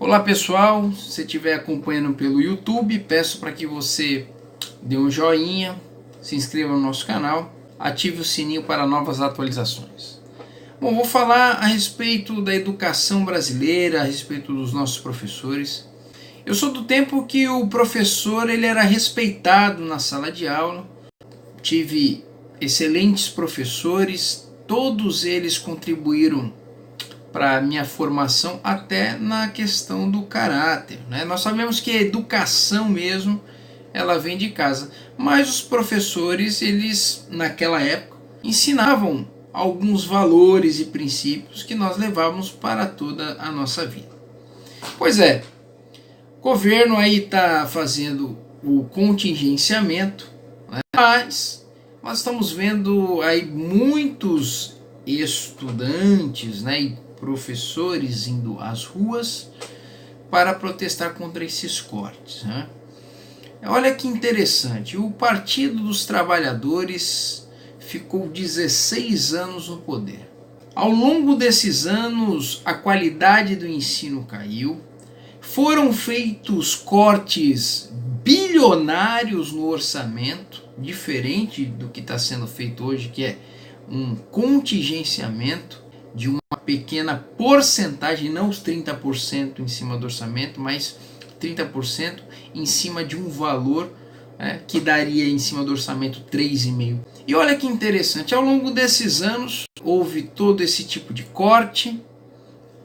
Olá pessoal, se você estiver acompanhando pelo YouTube, peço para que você dê um joinha, se inscreva no nosso canal, ative o sininho para novas atualizações. Bom, vou falar a respeito da educação brasileira, a respeito dos nossos professores. Eu sou do tempo que o professor ele era respeitado na sala de aula, tive excelentes professores, todos eles contribuíram para a minha formação até na questão do caráter, né? Nós sabemos que a educação mesmo, ela vem de casa, mas os professores, eles naquela época, ensinavam alguns valores e princípios que nós levávamos para toda a nossa vida. Pois é, o governo aí está fazendo o contingenciamento, né? Mas nós estamos vendo aí muitos estudantes, né, e professores indo às ruas para protestar contra esses cortes, né? Olha que interessante, o Partido dos Trabalhadores ficou 16 anos no poder. Ao longo desses anos, a qualidade do ensino caiu, foram feitos cortes bilionários no orçamento, diferente do que está sendo feito hoje, que é um contingenciamento de uma pequena porcentagem, não os 30% em cima do orçamento, mas 30% em cima de um valor, que daria em cima do orçamento 3,5%. E olha que interessante, ao longo desses anos houve todo esse tipo de corte,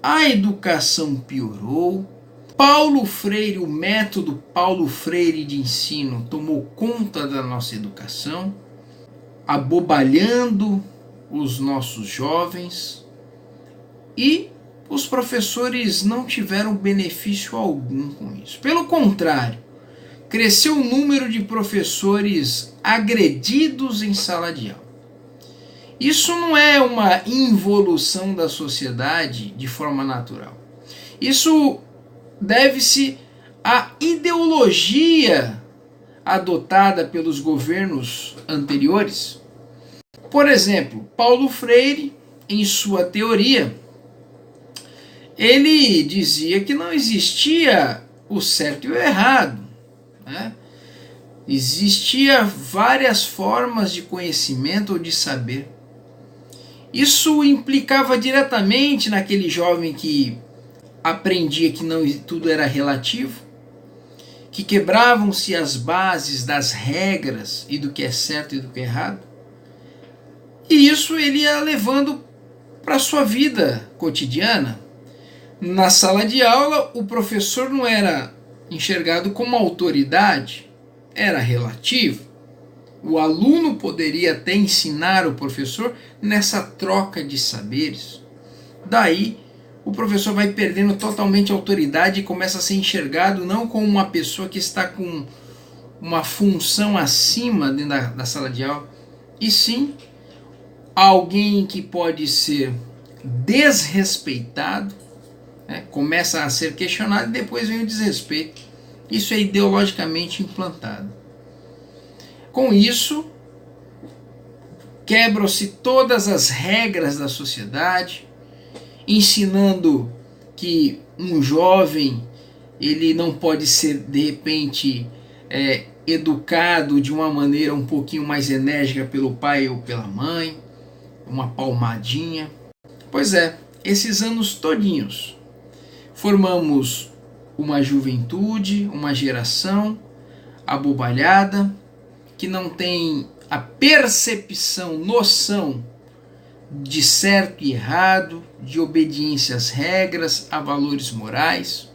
a educação piorou, Paulo Freire, o método Paulo Freire de ensino tomou conta da nossa educação, abobalhando os nossos jovens, e os professores não tiveram benefício algum com isso. Pelo contrário, cresceu o número de professores agredidos em sala de aula. Isso não é uma involução da sociedade de forma natural. Isso deve-se à ideologia adotada pelos governos anteriores. Por exemplo, Paulo Freire, em sua teoria, ele dizia que não existia o certo e o errado, né? Existia várias formas de conhecimento ou de saber. Isso implicava diretamente naquele jovem que aprendia que não tudo era relativo, que quebravam-se as bases das regras e do que é certo e do que é errado. E isso ele ia levando para a sua vida cotidiana. Na sala de aula, o professor não era enxergado como autoridade, era relativo. O aluno poderia até ensinar o professor nessa troca de saberes. Daí, o professor vai perdendo totalmente a autoridade e começa a ser enxergado não como uma pessoa que está com uma função acima dentro da sala de aula, e sim alguém que pode ser desrespeitado, né? Começa a ser questionado e depois vem o desrespeito. Isso é ideologicamente implantado. Com isso, quebram-se todas as regras da sociedade, ensinando que um jovem ele não pode ser de repente educado de uma maneira um pouquinho mais enérgica pelo pai ou pela mãe, uma palmadinha. Pois é, esses anos todinhos formamos uma juventude, uma geração abobalhada, que não tem a percepção, noção de certo e errado, de obediência às regras, a valores morais.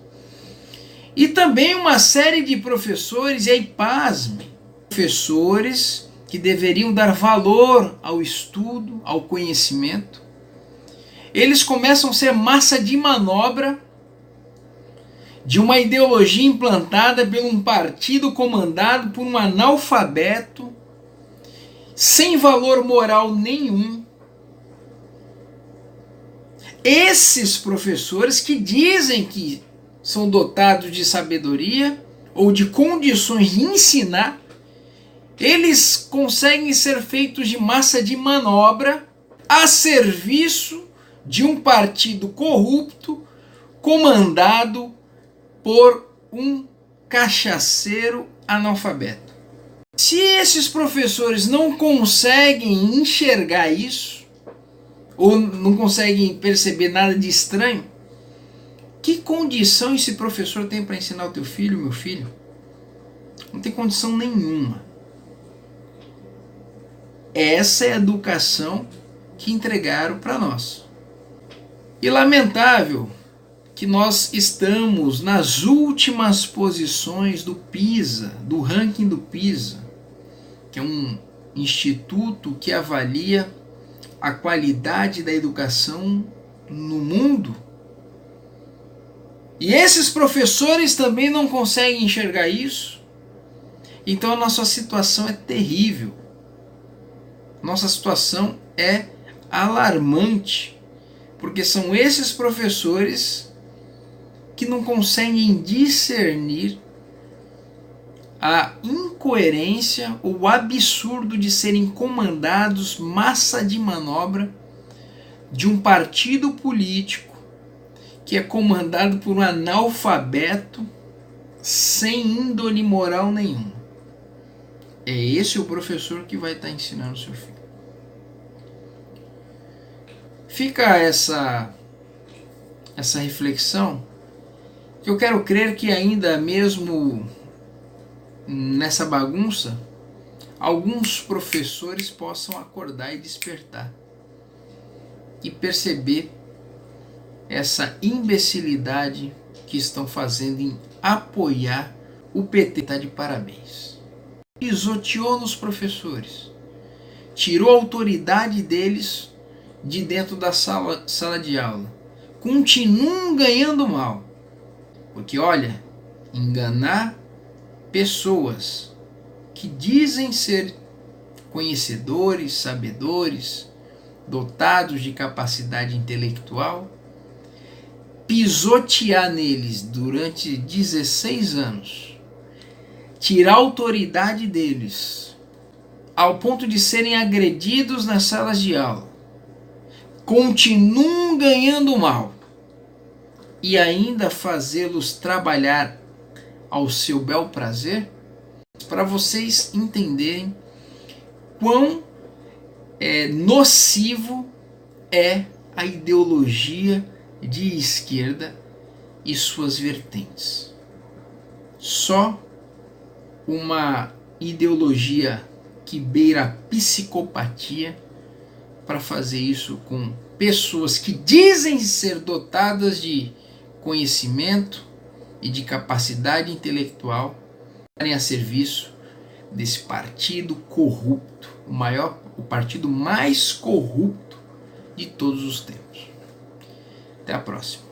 E também uma série de professores, e aí pasme, professores que deveriam dar valor ao estudo, ao conhecimento, eles começam a ser massa de manobra de uma ideologia implantada por um partido comandado por um analfabeto, sem valor moral nenhum. Esses professores que dizem que são dotados de sabedoria ou de condições de ensinar, eles conseguem ser feitos de massa de manobra a serviço de um partido corrupto, comandado por um cachaceiro analfabeto. Se esses professores não conseguem enxergar isso, ou não conseguem perceber nada de estranho, que condição esse professor tem para ensinar o teu filho, meu filho? Não tem condição nenhuma. Essa é a educação que entregaram para nós. E lamentável que nós estamos nas últimas posições do PISA, do ranking do PISA, que é um instituto que avalia a qualidade da educação no mundo. E esses professores também não conseguem enxergar isso. Então a nossa situação é terrível. Nossa situação é alarmante, porque são esses professores que não conseguem discernir a incoerência ou o absurdo de serem comandados, massa de manobra, de um partido político que é comandado por um analfabeto sem índole moral nenhuma. É esse o professor que vai estar ensinando o seu filho. Fica essa reflexão, que eu quero crer que ainda mesmo nessa bagunça, alguns professores possam acordar e despertar e perceber essa imbecilidade que estão fazendo em apoiar o PT. Está de parabéns. Pisoteou nos professores, tirou a autoridade deles de dentro da sala de aula. Continuam ganhando mal, porque olha, enganar pessoas que dizem ser conhecedores, sabedores, dotados de capacidade intelectual, pisotear neles durante 16 anos, tirar a autoridade deles, ao ponto de serem agredidos nas salas de aula, continuam ganhando mal, e ainda fazê-los trabalhar ao seu bel prazer, para vocês entenderem quão nocivo é a ideologia de esquerda e suas vertentes. Só uma ideologia que beira a psicopatia para fazer isso com pessoas que dizem ser dotadas de conhecimento e de capacidade intelectual, estarem a serviço desse partido corrupto, o partido mais corrupto de todos os tempos. Até a próxima.